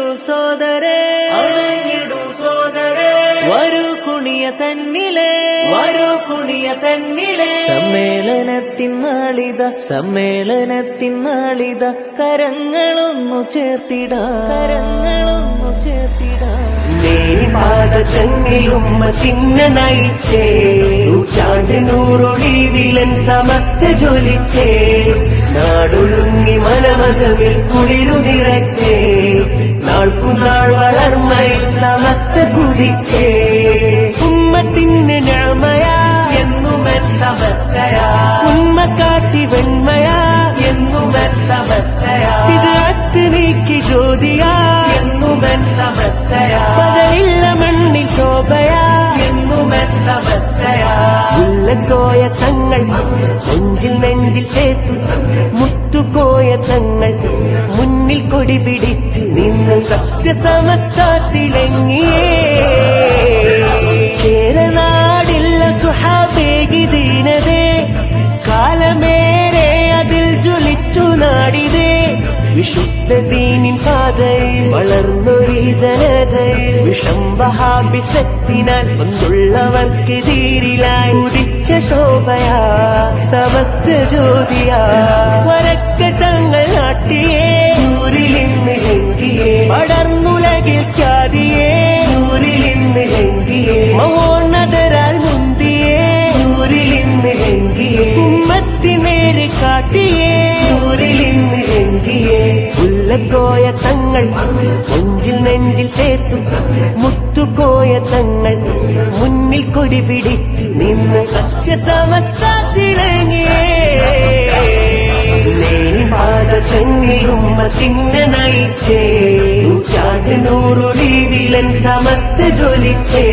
അണഞ്ഞിടു സോദരേ, അണഞ്ഞിടു സോദരേ, വരൂ കുണിയ തന്നിലെ, വരൂ കുണിയ തന്നിലെ. സമ്മേളനത്തിൻ നാളിത, സമ്മേളനത്തിൻ നാളിത, കരങ്ങളൊന്നു ചേർത്തിടാം, കരങ്ങളൊന്നു ചേർത്തിടാം. നേരിപാത തന്നിലുമ്മത്തിന്നെ നയിച്ചേ, നൂറ്റാണ്ട് നൂറൊളിവിലൻ സമസ്ത ജ്വലിച്ചേ, നാടൊഴുങ്ങി മനമകമിൽ കുളിരു നിറച്ചേ, നാൾക്കുനാൾ വളർമ്മയിൽ സമസ്ത കുതിച്ചേ. ഉമ്മത്തിന് ഞാമയാ എന്നുമൻ സമസ്തയാ, ഉമ്മ കാട്ടി വെണ്മയാ എന്നുമൻ സമസ്തയാ, ഇത് അത്ത് നീക്കി ജ്യോതിയാ എന്നുമൻ സമസ്തയാ, പകലില്ല മണ്ണിൽ ശോഭയാ എന്നുമൻ സമസ്തയാ. മുല്ലക്കോയ തങ്ങൾ നെഞ്ചിൽ നെഞ്ചിൽ ചേർത്തു, മുത്തുകോയ തങ്ങൾ മുന്നിൽ കൊടി പിടിച്ച് നിന്ന് സത്യസമസ്തത്തിലെങ്ങിയേ. കേരനാടില്ല സുഹാബേകി ദീനതേ, കാലമേറെ അതിൽ ജ്വലിച്ചു നാടിതേ. വിശുദ്ധ ദീനിൻ പാതയിൽ വളർന്നൊരീ ജനതയിൽ വിഷം വഹാബിസത്തിനാൽ ഒന്നുള്ളവർക്കെതിരിലായി ഉദിച്ച ശോഭയാ സമസ്ത ജ്യോതിയാ. വരക്ക തങ്ങൾ നാട്ടിയേ നൂറിലിന്ന് ലംഘിയേ, പടർന്നുലകിൽ ഖ്യാതിയേ നൂറിലിന്ന് ലംഘിയേ, മഹോന്നതരാൽ മുന്തിയേ നൂറിലിന്ന് ലംഘിയേ, ഉമ്മത്തിനേര് കാട്ടിയേ നൂറിലിന്ന് ലംഘിയേ. മുല്ലക്കോയ തങ്ങൾ നെഞ്ചിൽ നെഞ്ചിൽ ചേർത്തു, മുത്തുകോയ തങ്ങൾ മുന്നിൽ കൊടി പിടിച്ച് നിന്ന് സത്യസമസ്തത്തിലങ്ങിയേ. നേരിപാത തന്നിലുമ്മത്തിന്നെ നയിച്ചേ, നൂറ്റാണ്ട് നൂറൊളിവിലൻ സമസ്ത ജ്വലിച്ചേ,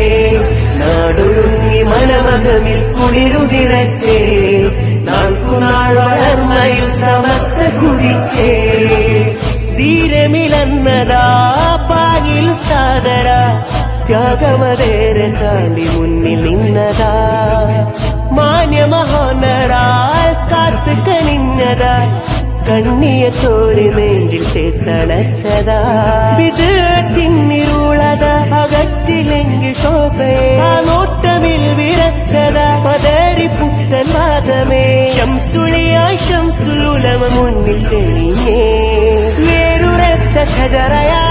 നാടൊഴുങ്ങി മനമകമിൽ കുളിരു നിറച്ചേ, നാൾക്കുനാൾ വളർമ്മയിൽ സമസ്ത കുതിച്ചേ. ധീരമിലന്നതാ പാകിൽ സ്ഥാതര, ത്യാഗമതേരെ താണ്ടി മുന്നിൽ നിന്നതാ, മാന്യമഹോന്നരാൽ കാത്തു കണിഞ്ഞതാ, കണ്ണിയത്തോര് നെഞ്ചിൽ ചേത്തണച്ചതാ. വിധത്തിന്നിരുളത അകറ്റിലെങ്കിൽ ശോഭയെ, ആ നോട്ടമിൽ വിറച്ചതാ പതറി പുത്തൻ വാദമേ. ശംസുളിയായി ശംസുലുലമ മുന്നിൽ തെളിഞ്ഞേ, വേരുറച്ച ഷജറയാ